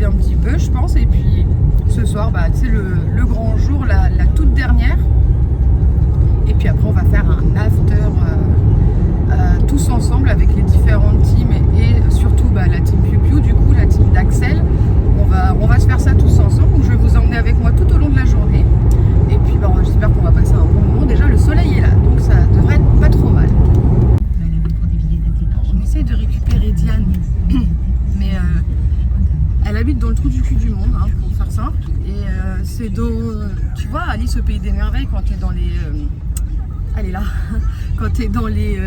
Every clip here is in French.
un petit peu, je pense. Et puis ce soir, bah, tu sais, le grand jour, la toute dernière. Et puis après, on va faire un after tous ensemble avec les différentes teams et surtout bah, la team Piu Piu, du coup, la team d'Axel. On va se faire ça tous ensemble. Donc je vais vous emmener avec moi tout au long de la journée. Et puis bah, j'espère qu'on va passer un bon moment. Déjà, le soleil est là, donc ça devrait être pas trop mal. On essaie de récupérer Diane, mais elle habite dans le trou du cul du monde, hein, pour faire simple. Et c'est dans, tu vois, Alice au pays des merveilles, quand t'es dans les, elle est là, quand t'es dans les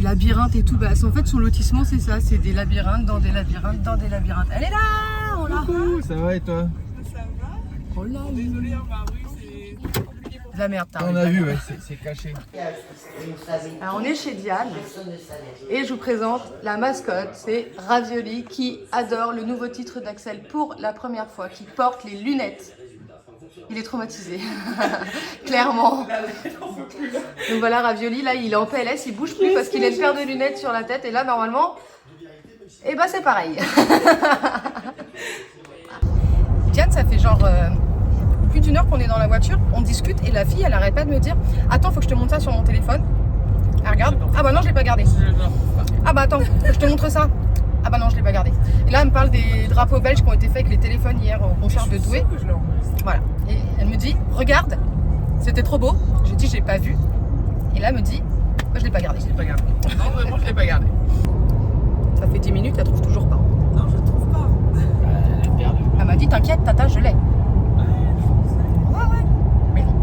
labyrinthes et tout, bah, en fait son lotissement c'est ça, c'est des labyrinthes dans des labyrinthes dans des labyrinthes. Elle est là, on l'a. Coucou, ça va et toi? Ça va? Oh là, Désolée, hein, ma rue c'est compliqué pour la merde, t'as On a vu, ouais, c'est caché. Alors on est chez Diane et je vous présente la mascotte, c'est Ravioli qui adore le nouveau titre d'Axel pour la première fois, qui porte les lunettes. Il est traumatisé, clairement. Donc voilà, Ravioli, là il est en PLS, il bouge plus parce qu'il a une paire de lunettes sur la tête et là normalement, et bah c'est pareil. Diane, ça fait genre plus d'une heure qu'on est dans la voiture, on discute et la fille elle arrête pas de me dire attends, faut que je te montre ça sur mon téléphone. Elle regarde, ah bah non je l'ai pas gardé. Ah bah attends, faut que je te montre ça. Ah bah non je l'ai pas gardé. Et là elle me parle des drapeaux belges qui ont été faits avec les téléphones hier au concert de Douai. Voilà, et elle me dit regarde, c'était trop beau. Je dis j'ai pas vu. Et là elle me dit bah, je l'ai pas gardé. Je l'ai pas gardé. Non, vraiment, je l'ai pas gardé. Ça fait 10 minutes, elle trouve toujours pas. Non, je trouve pas. Elle est perdue. Elle m'a dit t'inquiète tata, je l'ai. Ouais. Mais non.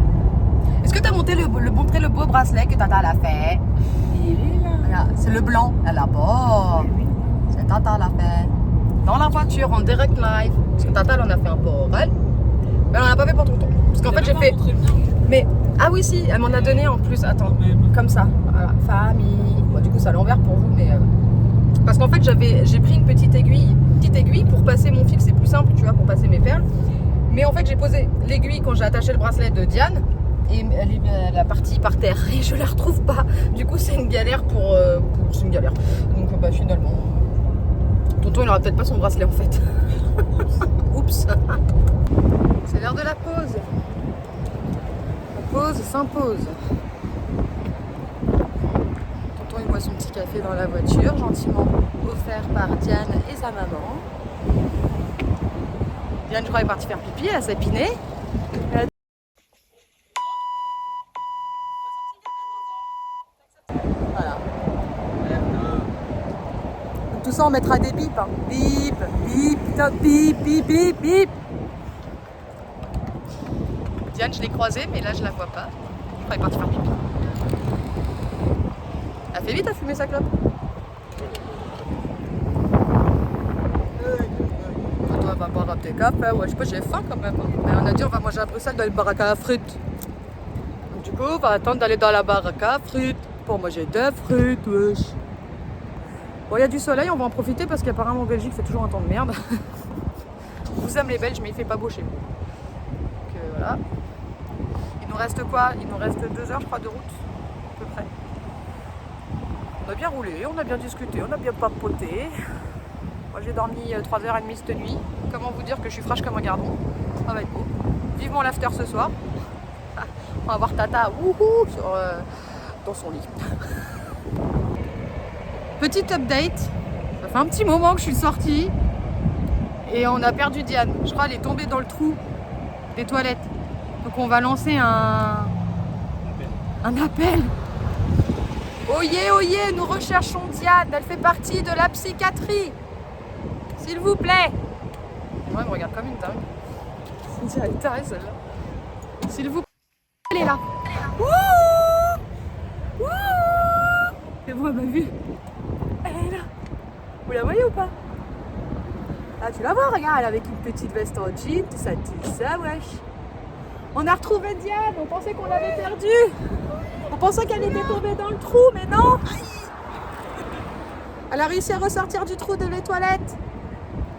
Est-ce que t'as montré le beau bracelet que tata l'a fait? Il est là. Voilà, c'est le blanc, elle l'a pas. C'est tata l'a fait. Dans la voiture, en direct live. Parce que tata elle en a fait un pour elle. Mais elle en a pas fait pour tonton. Parce qu'en fait j'ai fait. Mais ah oui si, elle m'en a donné en plus. Attends, comme ça. Voilà, famille. Bon, du coup c'est à l'envers pour vous, mais parce qu'en fait j'ai pris une petite aiguille pour passer mon fil. C'est plus simple, tu vois, pour passer mes perles. Mais en fait j'ai posé l'aiguille quand j'ai attaché le bracelet de Diane et elle est la partie par terre et je la retrouve pas. Du coup c'est une galère c'est une galère. Donc bah finalement, tonton il aura peut-être pas son bracelet en fait. Oups. C'est l'heure de la pause. La pause s'impose. Tonton il boit son petit café dans la voiture, gentiment offert par Diane et sa maman. Diane je crois est partie faire pipi, elle a sapiné. Voilà. Tout ça on mettra des bips. Hein. Bip, bip, top, bip, bip, bip, bip. Diane je l'ai croisée mais là je la vois pas. Je crois qu'elle est partie faire pipi. Elle fait vite à fumer sa clope. Toi va boire un petit café, ouais je sais pas, j'ai faim quand même. Mais on a dit on va manger à Bruxelles dans le baraque à frites. Donc, du coup on va attendre d'aller dans la baraque à frites pour manger des frites, wesh. Bon, il y a du soleil, on va en profiter parce qu'apparemment en Belgique c'est toujours un temps de merde. Je vous aime les Belges, mais il fait pas beau chez vous. Donc voilà. Il nous reste quoi? Il nous reste 2 heures, je crois, de route, à peu près. On a bien roulé, on a bien discuté, on a bien papoté. Moi j'ai dormi 3h30 cette nuit. Comment vous dire que je suis fraîche comme un gardon? Ça va être beau. Vivement l'after ce soir. On va voir Tata dans son lit. Petite update, ça fait un petit moment que je suis sortie et on a perdu Diane. Je crois qu'elle est tombée dans le trou des toilettes. Donc on va lancer un appel. Oyez, nous recherchons Diane, elle fait partie de la psychiatrie. S'il vous plaît. Moi, elle me regarde comme une dingue. Elle est tarée celle-là. S'il vous plaît. Elle est là. Wouh. C'est bon, elle m'a vu. Elle est là. Vous la voyez ou pas? Ah, tu la vois, regarde, elle est avec une petite veste en jean, tout ça, wesh. On a retrouvé Diane, on pensait qu'on l'avait perdue. On pensait qu'elle était tombée dans le trou, mais non. Elle a réussi à ressortir du trou de les toilettes.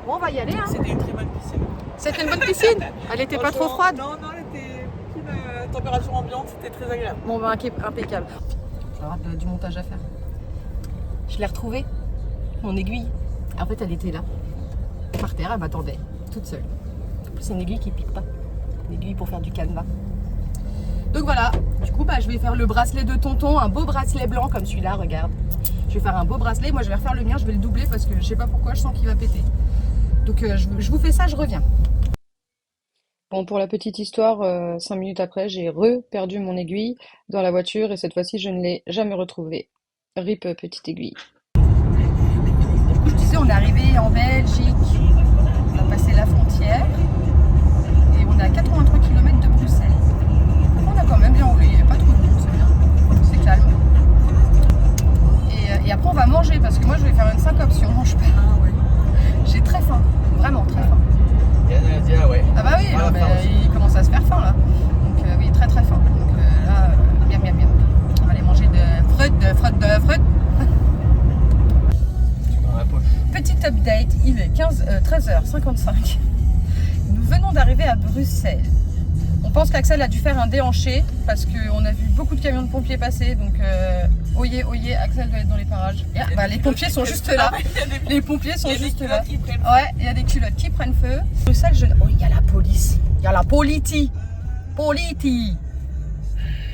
Bon, on va y aller, hein. C'était une très bonne piscine. C'était une bonne piscine. Elle était pas trop froide. Non, elle était pile température ambiante, c'était très agréable. Bon, bah, impeccable. Je vais avoir du montage à faire. Je l'ai retrouvée, mon aiguille. En fait, elle était là. par terre, elle m'attendait, toute seule. C'est une aiguille qui pique pas. Une aiguille pour faire du canevas. Donc voilà, du coup je vais faire le bracelet de tonton, un beau bracelet blanc comme celui-là, regarde. Je vais faire un beau bracelet, moi je vais refaire le mien, je vais le doubler parce que je sais pas pourquoi, je sens qu'il va péter. Donc je vous fais ça, je reviens. Bon, pour la petite histoire, 5 minutes après, j'ai perdu mon aiguille dans la voiture et cette fois-ci je ne l'ai jamais retrouvée. RIP petite aiguille. Du coup je disais, on est arrivé en Belgique, on a passé la frontière et on est à 83 km de Bruxelles. On a quand même bien roulé, il n'y avait pas trop de monde, c'est bien, c'est calme. Et après on va manger parce que moi je vais faire une syncope si on mange pas. J'ai très faim, vraiment très faim. Yann a dit ah ouais. Ah bah oui, Ah, mais il commence à se faire faim là. Donc oui, très très faim. Donc là, bien. On va aller manger de fruits. Dans la poche. Petit update, il est 13h55. Nous venons d'arriver à Bruxelles. On pense qu'Axel a dû faire un déhanché parce qu'on a vu beaucoup de camions de pompiers passer. Donc, oyez, Axel doit être dans les parages. Et, bah, les pompiers sont juste là. Les pompiers sont juste là. Ouais, il y a des culottes qui prennent feu. Bruxelles, oh, il y a la police. Il y a la politi. Politi.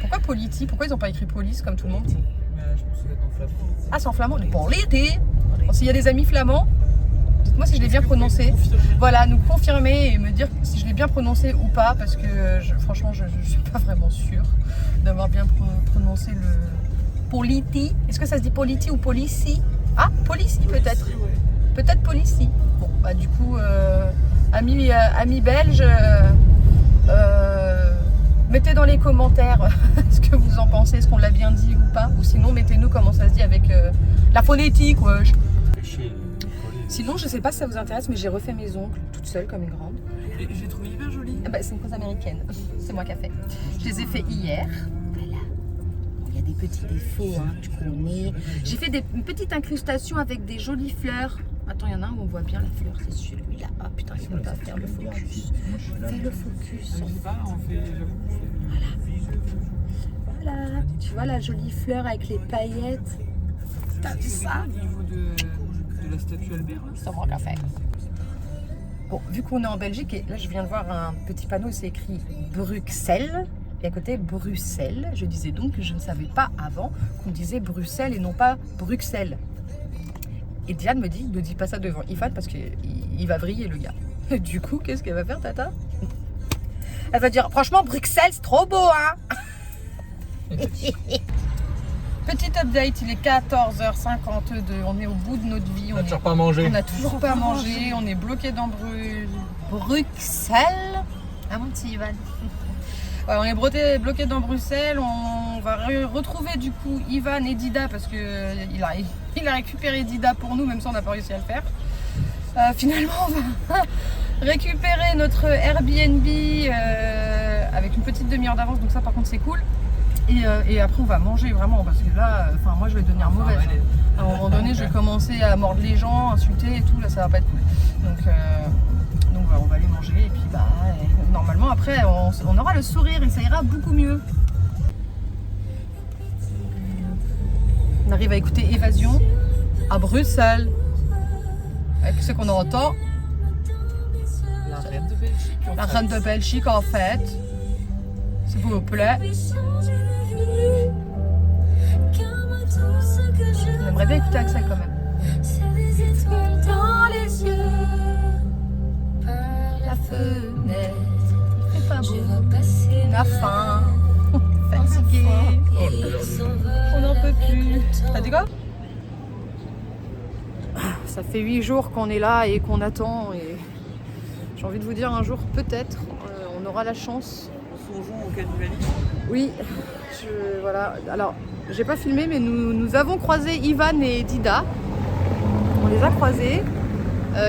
Pourquoi politi? Pourquoi ils n'ont pas écrit police comme tout le monde? Je pense que c'est en flamand. Ah, c'est en flamand. Politi. Bon, s'il y a des amis flamands, dites-moi si je l'ai bien prononcé. Voilà, nous confirmer et me dire si je l'ai bien prononcé ou pas, parce que franchement, je ne suis pas vraiment sûre d'avoir bien prononcé le politi. Est-ce que ça se dit politi ou polici? Ah, polici peut-être. Peut-être polici. Bon, bah du coup, amis belges, mettez dans les commentaires ce que vous en pensez, est-ce qu'on l'a bien dit ou pas. Ou sinon, mettez-nous comment ça se dit avec la phonétique, wesh. Sinon, je sais pas si ça vous intéresse, mais j'ai refait mes ongles toute seule comme une grande. J'ai trouvé hyper joli. Ah bah, c'est une cause américaine, c'est moi qui ai fait. Je les ai fait hier. Voilà. Il y a des petits défauts, hein, tu connais. J'ai fait une petite incrustation avec des jolies fleurs. Attends, il y en a un où on voit bien la fleur, c'est celui-là. Ah putain, il faut pas faire le focus. Fais le focus. Je sais pas, on fait. Voilà. Tu vois la jolie fleur avec les paillettes. T'as vu ça? Au niveau de la statue Albert. C'est moi qui ai fait. Bon, vu qu'on est en Belgique, et là je viens de voir un petit panneau, c'est écrit Bruxelles, et à côté Bruxelles. Je disais donc que je ne savais pas avant qu'on disait Bruxelles et non pas Bruxelles. Et Diane me dit, ne dis pas ça devant Ivan parce qu'il va vriller le gars. Et du coup, qu'est-ce qu'elle va faire, Tata? Elle va dire, franchement, Bruxelles, c'est trop beau, hein. Petit update, il est 14h52, on est au bout de notre vie. On n'a toujours pas mangé. On n'a toujours pas mangé, on est bloqué dans Bruxelles. Ah mon petit Ivan. Ouais, on est bloqué dans Bruxelles, on va retrouver du coup Ivan et Dida parce que il a récupéré Dida pour nous, même si on n'a pas réussi à le faire. Finalement, on va récupérer notre Airbnb avec une petite demi-heure d'avance, donc ça par contre c'est cool. Et après on va manger vraiment parce que là, moi je vais devenir mauvaise. À un moment donné, je vais commencer à mordre les gens, insulter et tout, là ça va pas être cool. Donc on va aller manger et puis normalement après on aura le sourire et ça ira beaucoup mieux. On arrive à écouter Évasion à Bruxelles. Avec ce qu'on entend. La reine de Belgique. La reine de Belgique en fait. S'il vous plaît. J'aimerais bien écouter Axel quand même. Dans les yeux, par la fenêtre, il fait pas beau, on a faim, fatigué, on n'en peut plus. T'as dit quoi? Ça fait 8 jours qu'on est là et qu'on attend et j'ai envie de vous dire un jour peut-être on aura la chance. Songeons au cannibalisme. Oui, voilà. Alors, j'ai pas filmé, mais nous avons croisé Ivan et Dida. On les a croisés.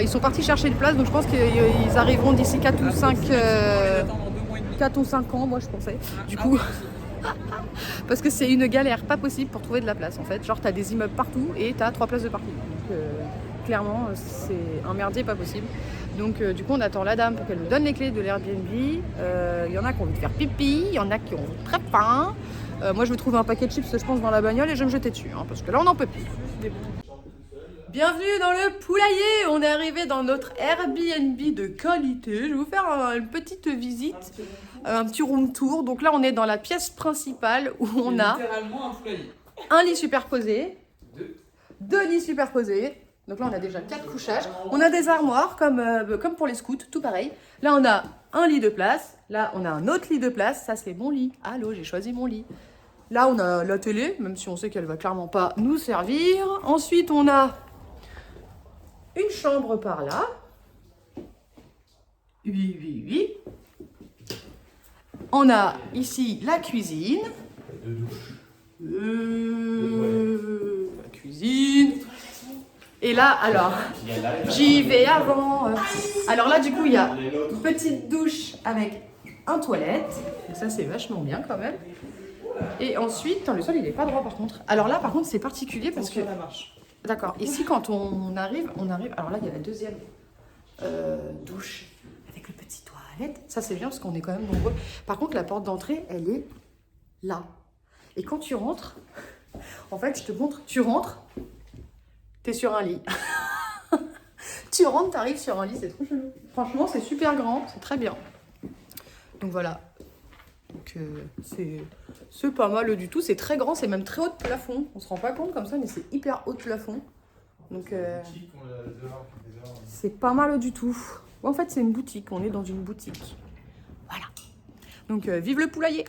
Ils sont partis chercher une place, donc je pense qu'ils arriveront d'ici 4 ou 5 4 ou 5 ans, moi je pensais. Du coup, parce que c'est une galère pas possible pour trouver de la place en fait. Genre, t'as des immeubles partout et t'as 3 places de parking. Donc, clairement, c'est un merdier pas possible. Donc du coup on attend la dame pour qu'elle nous donne les clés de l'Airbnb. Il y en a qui ont envie de faire pipi, il y en a qui ont très faim. Moi je vais trouver un paquet de chips je pense dans la bagnole et je vais me jeter dessus hein, parce que là on n'en peut plus. Bienvenue dans le poulailler. On est arrivé dans notre Airbnb de qualité. Je vais vous faire une petite visite, un petit room tour. Donc là, on est dans la pièce principale où on a littéralement un poulailler. un lit superposé, deux lits superposés. Donc là, on a déjà 4 couchages. On a des armoires comme pour les scouts, tout pareil. Là, on a un lit de place. Là, on a un autre lit de place. Ça, c'est mon lit. Allô, j'ai choisi mon lit. Là, on a la télé, même si on sait qu'elle va clairement pas nous servir. Ensuite, on a une chambre par là. Oui. On a ici la cuisine. La cuisine. Et là, alors, j'y vais avant. Alors là, du coup, il y a une petite douche avec un toilette. Donc ça, c'est vachement bien quand même. Et ensuite, attends, le sol, il est pas droit par contre. Alors là, par contre, c'est particulier parce que... D'accord. Ici, quand on arrive... Alors là, il y a la deuxième douche avec le petit toilette. Ça, c'est bien parce qu'on est quand même nombreux. Par contre, la porte d'entrée, elle est là. Et quand tu rentres, en fait, je te montre, tu rentres, t'es sur un lit. Tu rentres, t'arrives sur un lit, c'est trop chelou. Franchement, c'est super grand, c'est très bien. Donc voilà. Donc c'est pas mal du tout, c'est très grand, c'est même très haut de plafond. On se rend pas compte comme ça, mais c'est hyper haut de plafond. Donc c'est pas mal du tout. En fait, c'est une boutique, on est dans une boutique. Voilà. Donc vive le poulailler.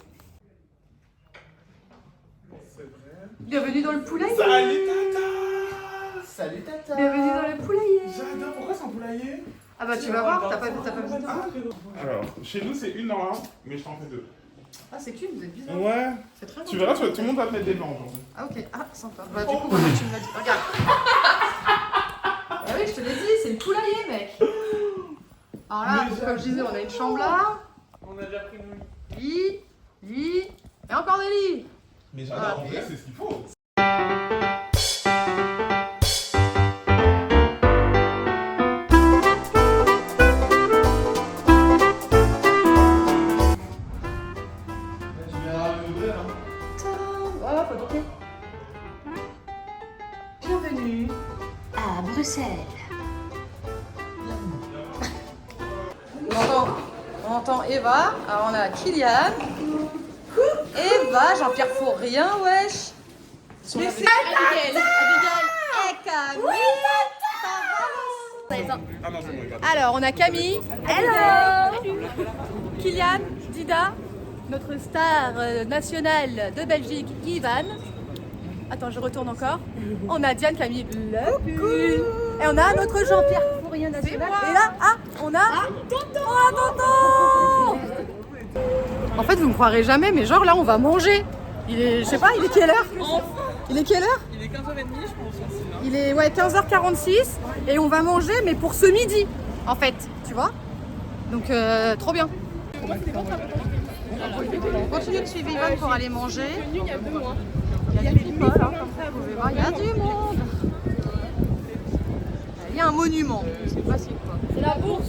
Bienvenue dans le poulailler. Salut Tata. Salut Tata. Bienvenue dans le poulailler. J'adore, pourquoi c'est un poulailler? Ah bah tu vas voir, t'as pas vu dedans. Alors, chez nous c'est une dans un, mais je t'en fais deux. Ah c'est cute, vous êtes bizarre. Ouais. C'est très Tu gentil. verras, tout le monde va te mettre des blancs aujourd'hui. Ah ok, ah sympa. Bah du coup, maintenant tu me l'as dit. Regarde. Ah oui, je te l'ai dit, c'est le poulailler mec. Alors là, comme je disais, on a une chambre là. On a déjà pris nos Lit, et encore des lits. Mais j'adore, en vrai, c'est ce qu'il faut. Voilà, faut toquer. Bienvenue. À Bruxelles. On entend Eva, alors on a Kylian, Eva, Jean-Pierre Fourrien, wesh. Mais c'est Abigail. Et Camille. Ah non, je me regarde. Alors on a Camille, hello, Kylian, Dida, notre star nationale de Belgique, Ivan. Attends, je retourne encore. On a Diane, Camille, le pull. Et on a notre Jean-Pierre Fourrien national. Et là, on a Tonton. En fait, vous me croirez jamais, mais genre là, on va manger. Il est, je sais pas, il est quelle heure? Il est quelle heure? Il est 15h30, je pense aussi. Hein. Il est 15h46 et on va manger, mais pour ce midi, en fait, tu vois. Donc, trop bien. On continue de suivre Ivan pour aller manger. Il y a du people, hein, comme vous pouvez voir. Il y a du monde. Il y a un monument. Je sais pas c'est quoi. C'est la bourse.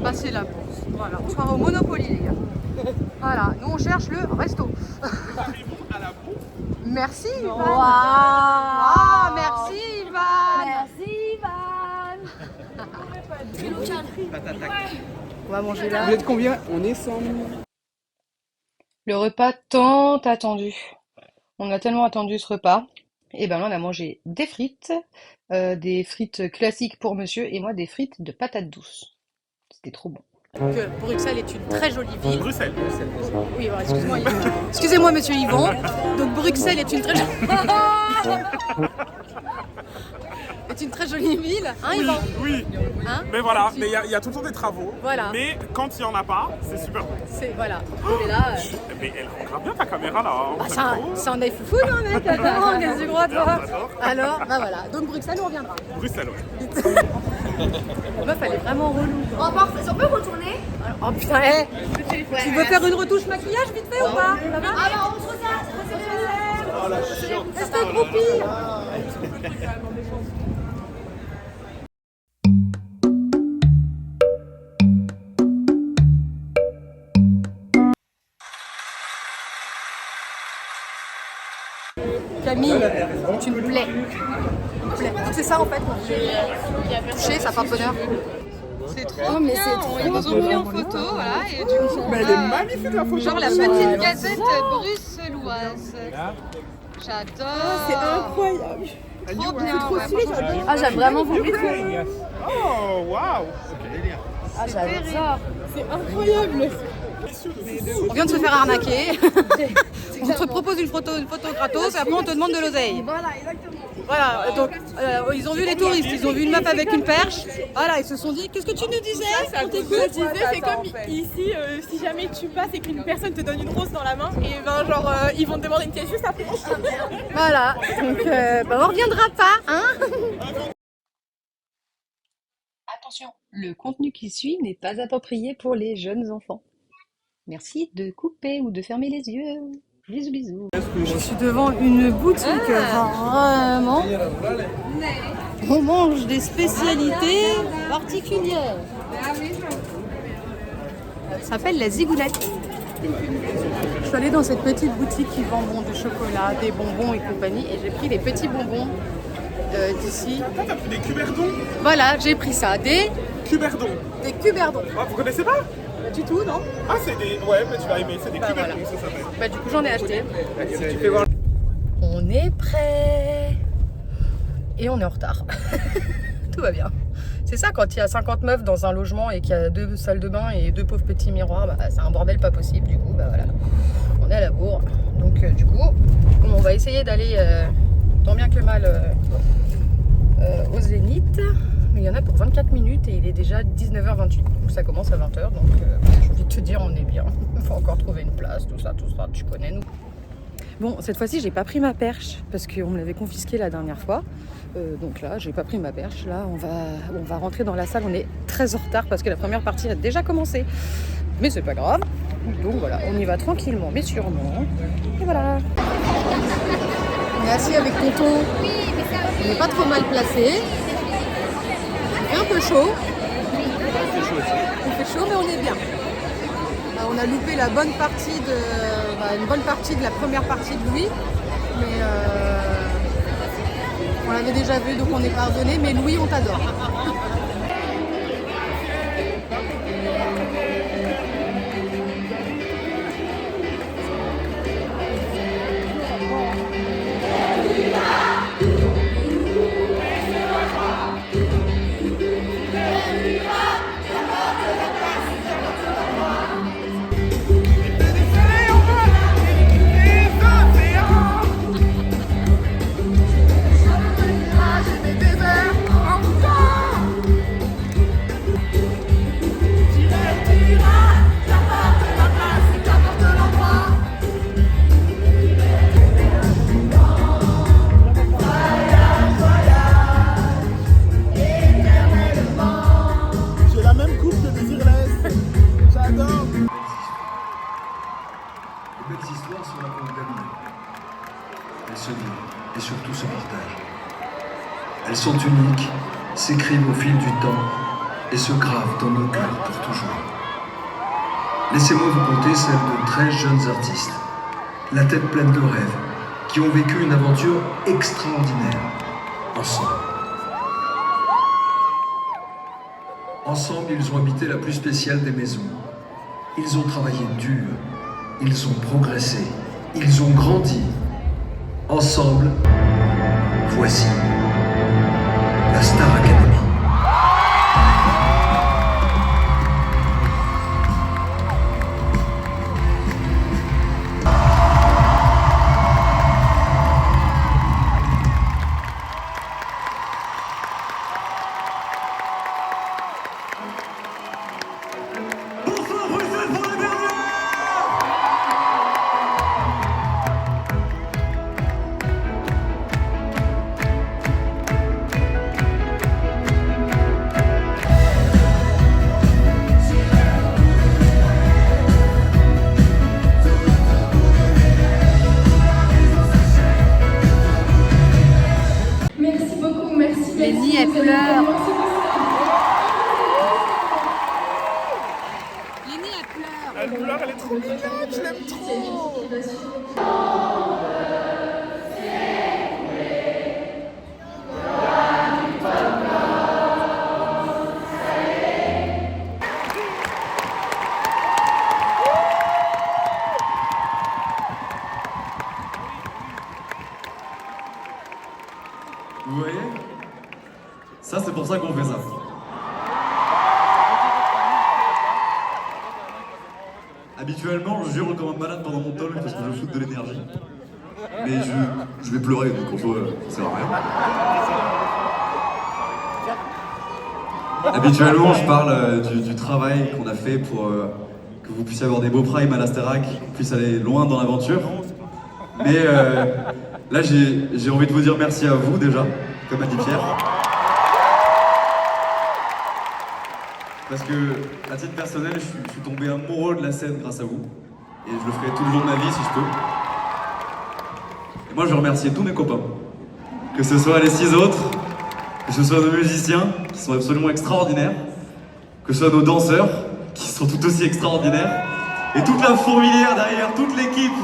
Bah, c'est la bourse. Voilà, on sera au Monopoly, les gars. Voilà, nous on cherche le resto. À la bourse. Merci Ivan. Wow. Merci Ivan. Merci Ivan. On va manger là. Vous êtes combien? On est 100. Le repas tant attendu. On a tellement attendu ce repas. Et ben là, on a mangé des frites classiques pour monsieur et moi des frites de patates douces. C'était trop bon. Que Bruxelles est une très jolie ville. Bruxelles. Oui, alors, excuse-moi, excusez-moi, monsieur Yvon. Donc Bruxelles est une très jolie est une très jolie ville, hein, Yvan? Oui. Hein? Mais voilà, mais il y a tout le temps des travaux. Voilà. Mais quand il n'y en a pas, c'est super bon. C'est voilà. Et là, Mais elle rendra bien ta caméra là. Hein. bah, Vous c'est êtes un, trop. c'est un œil foufou, non, mec? Attends, qu'est-ce que tu crois, toi? J'adore. Alors, bah voilà. Donc Bruxelles, on reviendra. Bruxelles, ouais. La meuf, elle est vraiment relou. On peut retourner? Oh putain, tu veux faire une retouche maquillage vite fait ou pas? Ça va? Alors on se regarde. Reste accroupi. Camille, tu me plais. plaît. Donc c'est ça en fait qu'on voulait toucher, ça fait bonheur. C'est trop mais bien. c'est trop Ils nous ont pris en photo, voilà, et du coup, Mais elle est magnifique la photo. genre la petite gazette bruxelloise. J'adore. C'est incroyable. Trop bien. Trop ouais, stylé, franchement, j'adore. Ah, j'aime vraiment beaucoup. Oh, waouh. Ah, j'adore. C'est incroyable. On vient de se faire arnaquer. On te propose une photo gratos et après on te demande de l'oseille. Voilà, exactement. Voilà, donc ils ont vu les touristes, ils ont vu une meuf avec une perche. Voilà, ils se sont dit, qu'est-ce que tu nous disais? Ça disait, c'est comme ici, si jamais tu passes et qu'une personne te donne une rose dans la main, et ben genre ils vont te demander une pièce juste après. Voilà, donc on reviendra pas, hein? Attention, le contenu qui suit n'est pas approprié pour les jeunes enfants. Merci de couper ou de fermer les yeux. Bisous, bisous. Je suis devant une boutique, vraiment. On mange des spécialités particulières. Ça s'appelle la zigoulette. Je suis allée dans cette petite boutique qui vend du chocolat, des bonbons et compagnie, et j'ai pris les petits bonbons d'ici. Attends, t'as pris des cuberdons? Voilà, j'ai pris ça, des Cuberdons. cuberdons. Ah, vous connaissez pas? Pas du tout, non? Ah, c'est des. Ouais, mais tu vas aimer, c'est des cuberdons, voilà. ça s'appelle. Bah du coup j'en ai acheté. Si tu fais voir. On est prêt et on est en retard. Tout va bien. C'est ça quand il y a 50 meufs dans un logement et qu'il y a 2 salles de bain et 2 pauvres petits miroirs, bah, c'est un bordel pas possible. Du coup, bah voilà, on est à la bourre. Donc du coup, on va essayer d'aller tant bien que mal au Zénith. Mais il y en a pour 24 minutes et il est déjà 19h28. Donc ça commence à 20h. Donc j'ai envie de te dire, on est bien. Il faut encore trouver une place, tout ça, tu connais nous. Bon, cette fois-ci, j'ai pas pris ma perche parce qu'on me l'avait confisquée la dernière fois. Donc là, j'ai pas pris ma perche. Là, on va rentrer dans la salle. On est très en retard parce que la première partie a déjà commencé. Mais c'est pas grave. Donc voilà, on y va tranquillement, mais sûrement. Et voilà. On est assis avec tonton. On n'est pas trop mal placé. Il fait un peu chaud. Il fait chaud, mais on est bien. On a loupé la bonne partie une bonne partie de la première partie de Louis, mais on l'avait déjà vu, donc on est pardonné. Mais Louis, on t'adore. J'ai la même coupe que des Irlandaises. J'adore. Les belles histoires sont racontées d'amour. Elles se vivent et surtout se partagent. Elles sont uniques, s'écrivent au fil du temps et se gravent dans nos cœurs pour toujours. Laissez-moi vous conter celle de 13 jeunes artistes, la tête pleine de rêves, qui ont vécu une aventure extraordinaire, ensemble. Ensemble, ils ont habité la plus spéciale des maisons. Ils ont travaillé dur, ils ont progressé, ils ont grandi. Ensemble, voici la Star Academy. Merci beaucoup, merci. Lénie, elle pleure. Lénie, elle pleure. Elle pleure, elle est trop mignonne, je l'aime trop. Habituellement, je hurle comme un malade pendant mon talk parce que je foute de l'énergie. Mais je vais pleurer, donc en soi, ça sert à rien. Habituellement, je parle du travail qu'on a fait pour que vous puissiez avoir des beaux primes à la Starac, qu'on puisse aller loin dans l'aventure. Mais là, j'ai envie de vous dire merci à vous déjà, comme a dit Pierre. Parce que, à titre personnel, je suis tombé amoureux de la scène grâce à vous. Et je le ferai tout le long de ma vie si je peux. Et moi, je veux remercier tous mes copains. Que ce soit les 6 autres, que ce soit nos musiciens, qui sont absolument extraordinaires, que ce soit nos danseurs, qui sont tout aussi extraordinaires, et toute la fourmilière derrière, toute l'équipe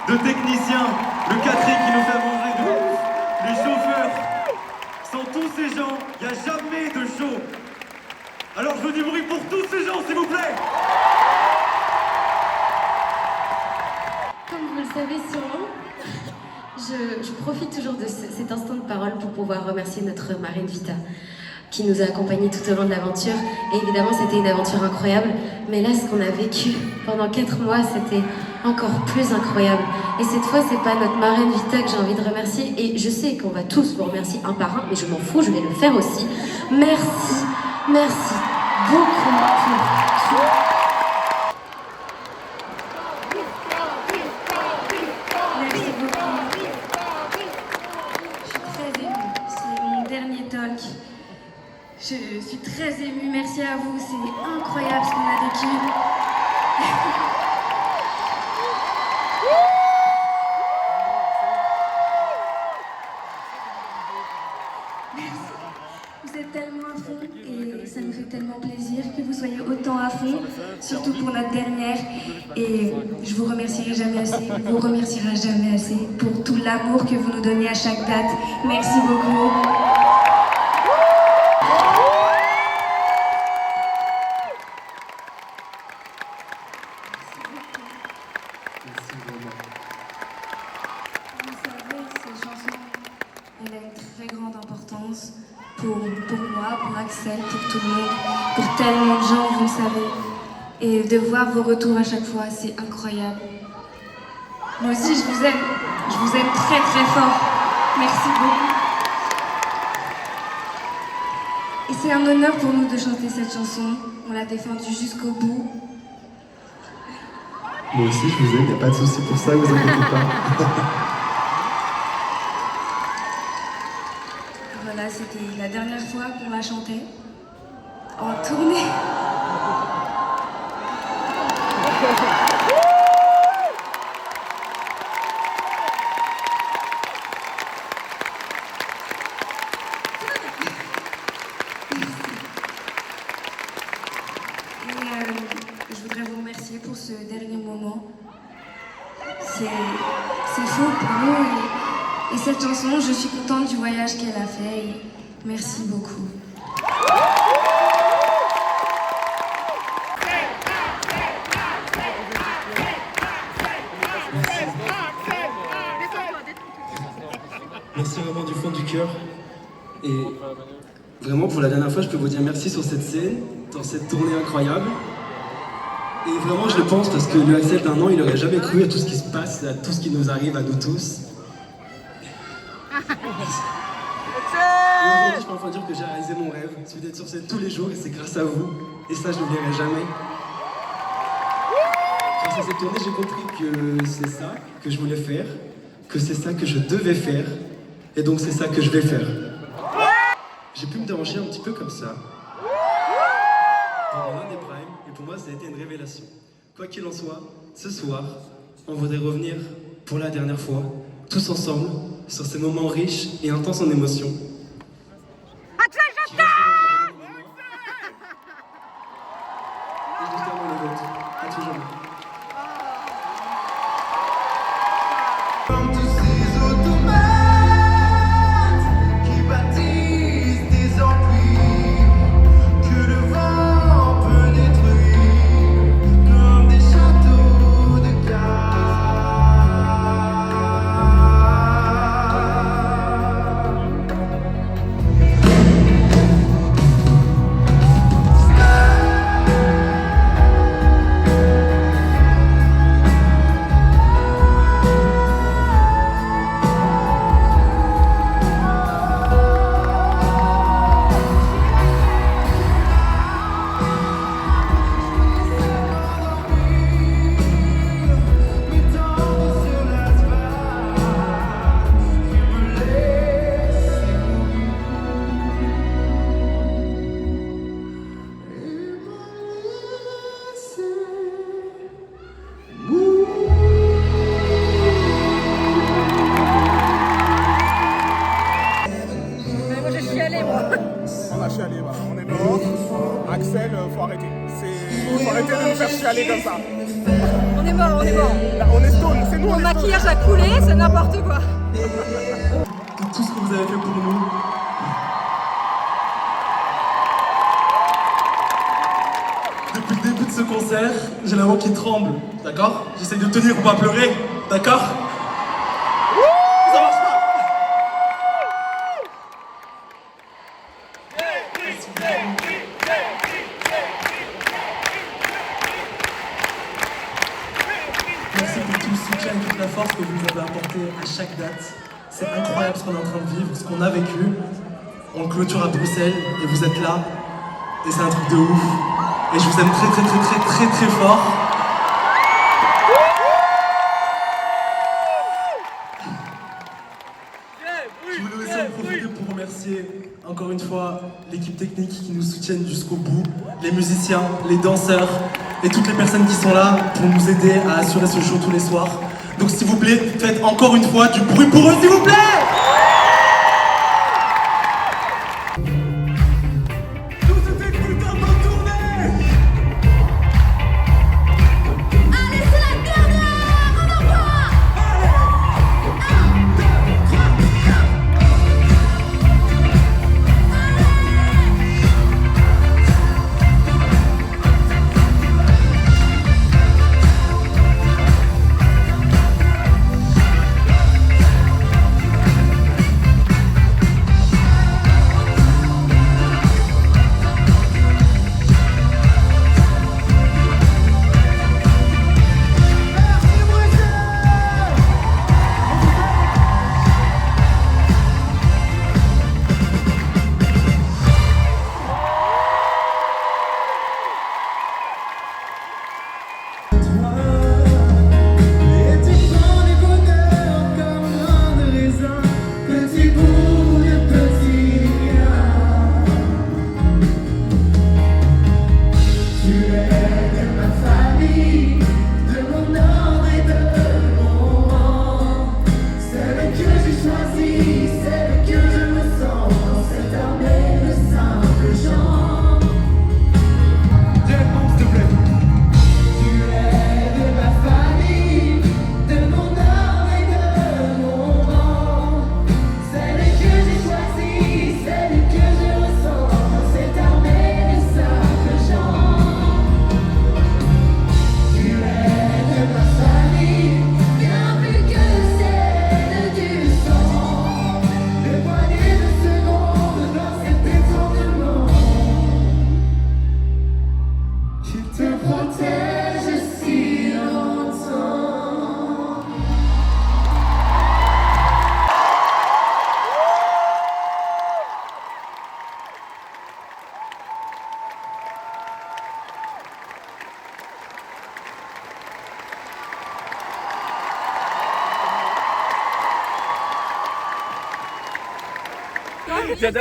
de techniciens, le catering qui nous fait manger de ouf, les chauffeurs. Sans tous ces gens, il n'y a jamais de show. Alors je veux du bruit pour tous ces gens, s'il vous plaît. Comme vous le savez sûrement, je profite toujours de cet instant de parole pour pouvoir remercier notre marraine Vita, qui nous a accompagnés tout au long de l'aventure. Et évidemment, c'était une aventure incroyable. Mais là, ce qu'on a vécu pendant 4 mois, c'était encore plus incroyable. Et cette fois, c'est pas notre marraine Vita que j'ai envie de remercier. Et je sais qu'on va tous vous remercier un par un, mais je m'en fous, je vais le faire aussi. Merci, merci beaucoup pour tout. Merci beaucoup. Je suis très émue. C'est mon dernier talk. Je suis très émue. Merci à vous. C'est incroyable ce qu'on a vécu. Merci. Vous êtes tellement à fond et ça nous fait tellement plaisir que vous soyez autant à fond, surtout pour notre dernière. Et je vous remercierai jamais assez, on vous remerciera jamais assez pour tout l'amour que vous nous donnez à chaque date. Merci beaucoup. Vous savez, cette chanson, elle a une très grande importance pour moi, pour Axel, pour tout le monde, pour tellement de gens, vous le savez. Et de voir vos retours à chaque fois, c'est incroyable. Moi aussi, je vous aime très très fort. Merci beaucoup. Et c'est un honneur pour nous de chanter cette chanson. On l'a défendue jusqu'au bout. Moi aussi, je vous aime, il n'y a pas de souci pour ça, vous inquiétez pas. Voilà, c'était la dernière fois qu'on l'a chanté en tournée. Et je voudrais vous remercier pour ce dernier moment. C'est fou pour nous et cette chanson, je suis contente du voyage qu'elle a fait. Et merci beaucoup. Merci vraiment du fond du cœur. Et vraiment, pour la dernière fois, je peux vous dire merci sur cette scène, dans cette tournée incroyable. Et vraiment, je le pense parce que le Axel d'un an, il n'aurait jamais cru à tout ce qui se passe, à tout ce qui nous arrive à nous tous. Et aujourd'hui, je peux enfin dire que j'ai réalisé mon rêve, celui d'être sur scène tous les jours, et c'est grâce à vous. Et ça, je ne l'oublierai jamais. Grâce à cette tournée, j'ai compris que c'est ça que je voulais faire, que c'est ça que je devais faire, et donc c'est ça que je vais faire. J'ai pu me déranger un petit peu comme ça, pendant l'un des primes, et pour moi, ça a été une révélation. Quoi qu'il en soit, ce soir, on voudrait revenir pour la dernière fois, tous ensemble, sur ces moments riches et intenses en émotions. Et justement le vôtre, à toujours. Comme tous ces automates qui bâtissent des empires que le vent peut détruire comme des châteaux de cartes. dehors. Axel, faut arrêter. Faut arrêter de nous faire chialer comme ça. On est mort, on est mort. Là, on est stone, c'est nous, Mon on est stone. maquillage a coulé, c'est n'importe quoi. Tout ce que vous avez fait pour nous. Depuis le début de ce concert, j'ai la voix qui tremble, d'accord? J'essaye de tenir pour pas pleurer, d'accord? Ça marche pas! Merci pour tout le soutien et toute la force que vous nous avez apporté à chaque date. C'est incroyable ce qu'on est en train de vivre, ce qu'on a vécu. On clôture à Bruxelles et vous êtes là. Et c'est un truc de ouf. Et je vous aime très très très très très très fort. Je voulais aussi en profiter pour remercier encore une fois l'équipe technique qui nous soutiennent jusqu'au bout, les musiciens, les danseurs et toutes les personnes qui sont là pour nous aider à assurer ce show tous les soirs. Donc s'il vous plaît, faites encore une fois du bruit pour eux, s'il vous plaît!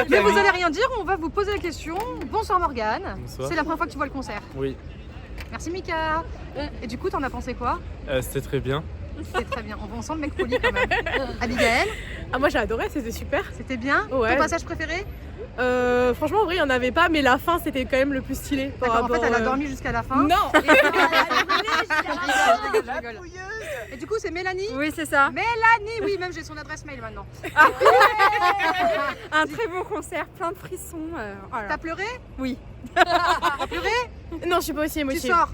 Mais vous allez rien dire, on va vous poser la question. Bonsoir Morgane. Bonsoir. C'est la première fois que tu vois le concert. Oui, Merci Mika. Et du coup, t'en as pensé quoi? c'était très bien. C'était très bien. On sent le mec poli quand même. Abigail, Ah, moi j'ai adoré, c'était super. c'était bien? Ouais. Ton passage préféré? Franchement, en vrai, il n'y en avait pas, mais la fin c'était quand même le plus stylé. par D'accord, en fait, rapport, elle a dormi jusqu'à la fin. Non. Je rigole. Et du coup, c'est Mélanie? Oui, c'est ça. Mélanie, oui, même j'ai son adresse mail maintenant. Un très bon concert, plein de frissons. Voilà. T'as pleuré? Oui. T'as pleuré? Non, je suis pas aussi Tu émotive. sors.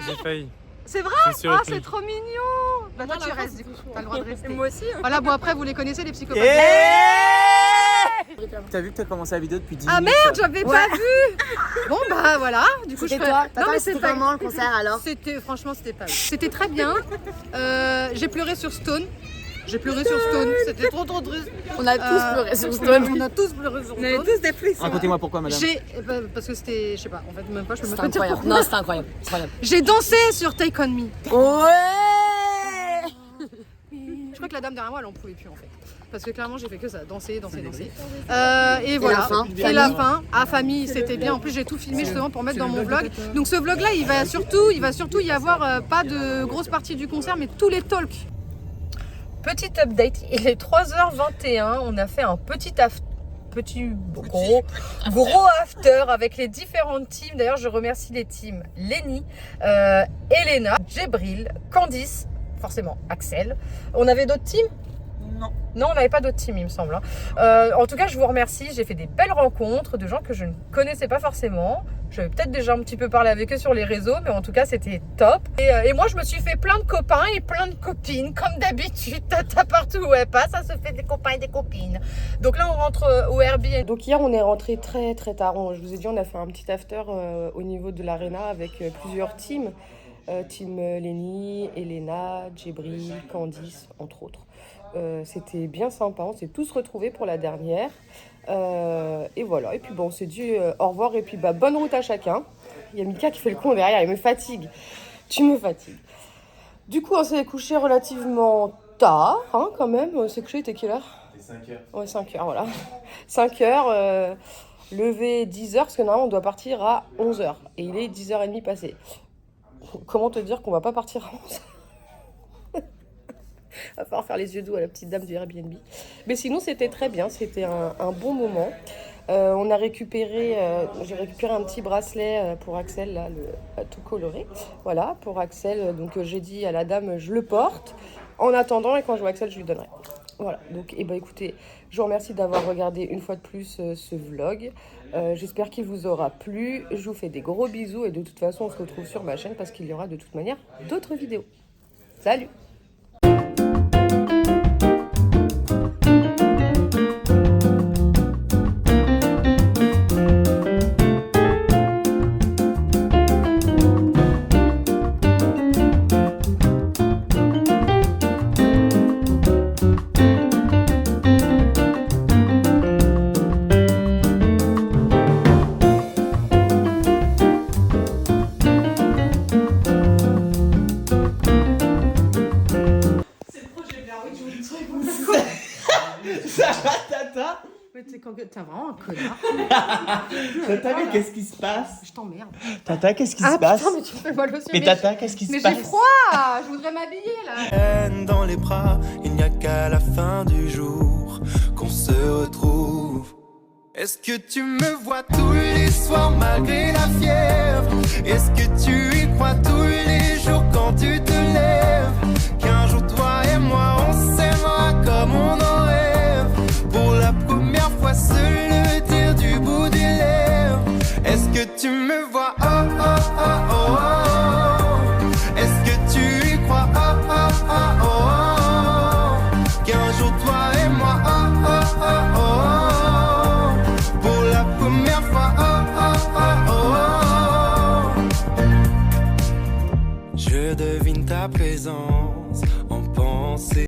J'ai failli. C'est vrai? Je suis Ah, retenu. c'est trop mignon. Bah toi, tu restes du coup. T'as le droit de rester. Moi aussi. Voilà, bon après, vous les connaissez, les psychopathes. T'as vu que t'as commencé la vidéo depuis 10 Ah minutes? merde, j'avais pas vu. Bon bah voilà, du coup je C'était ferai... toi. Non mais C'était comment le concert alors? C'était franchement c'était pas. C'était très bien. J'ai pleuré sur Stone. J'ai pleuré sur Stone. C'était trop triste. On a tous pleuré sur Stone. On a tous pleuré sur On avait Stone. tous des frissons. Racontez-moi pourquoi, madame. parce que c'était, je sais pas, en fait même pas, je peux même C'était pas dire incroyable. pourquoi. Non, c'était incroyable. C'est incroyable. J'ai dansé sur Take On Me. Ouais. Je crois que la dame derrière moi elle en pouvait plus en fait. Parce que clairement j'ai fait que ça, danser. Et voilà. la fin. Et la fin. Ah famille, c'était bien. En plus j'ai tout filmé justement pour mettre dans mon vlog. Donc ce vlog là il va surtout y avoir pas de grosse partie du concert mais tous les talks. Petit update, il est 3h21, on a fait un petit petit gros after avec les différentes teams. D'ailleurs, je remercie les teams Lenny, Elena, Djibril, Candice, forcément Axel. On avait d'autres teams ? Non, on n'avait pas d'autres teams, il me semble. En tout cas, je vous remercie. J'ai fait des belles rencontres de gens que je ne connaissais pas forcément. J'avais peut-être déjà un petit peu parlé avec eux sur les réseaux, mais en tout cas, c'était top. Et moi, je me suis fait plein de copains et plein de copines, comme d'habitude. Tata, partout où elle passe, ça se fait des copains et des copines. Donc là, on rentre au Airbnb. Donc hier, on est rentré très très tard. Je vous ai dit, on a fait un petit after au niveau de l'Arena avec plusieurs teams. Team Lenny, Elena, Djibril, Candice, entre autres. C'était bien sympa, on s'est tous retrouvés pour la dernière. Et voilà, et puis bon, on s'est dit au revoir et puis bonne route à chacun. Il y a Mika qui fait le con derrière, il me fatigue. Tu me fatigues. Du coup, on s'est couché relativement tard, hein, quand même. On s'est couché, il était quelle heure ? 5h. Ouais, 5h, voilà. 5h, levé 10h, parce que normalement on doit partir à 11h. Et il est 10h30 passé. Comment te dire qu'on va pas partir à 11h ? Va falloir faire les yeux doux à la petite dame du Airbnb. Mais sinon, c'était très bien. C'était un bon moment. On a récupéré... j'ai récupéré un petit bracelet pour Axel, là, tout coloré. Voilà, pour Axel. Donc, j'ai dit à la dame, je le porte. En attendant, et quand je vois Axel, je lui donnerai. Voilà. Donc, écoutez, je vous remercie d'avoir regardé une fois de plus ce vlog. J'espère qu'il vous aura plu. Je vous fais des gros bisous. Et de toute façon, on se retrouve sur ma chaîne parce qu'il y aura de toute manière d'autres vidéos. Salut! Ça va, Tata? Mais t'es vraiment un connard. Tata, mais qu'est-ce qui se passe? Je t'emmerde. Tata, qu'est-ce qui se passe? Putain, mais tu me fais mal aussi. Mais Tata, qu'est-ce qui se passe? Mais j'ai froid. Je voudrais m'habiller là. Dans les bras, il n'y a qu'à la fin du jour qu'on se retrouve. Est-ce que tu me vois tous les soirs malgré la fièvre? Est-ce que tu y crois tous les jours quand tu te lèves? Qu'un jour toi et moi on s'aimera comme on en rêve. Pour la première fois se le dire du bout des lèvres. Est-ce que tu me vois? Oh oh oh oh oh. Est-ce que tu y crois? Oh oh oh oh oh. Qu'un jour toi et moi oh oh oh oh oh. Pour la première fois oh oh oh oh oh. Je devine ta présence en pensée.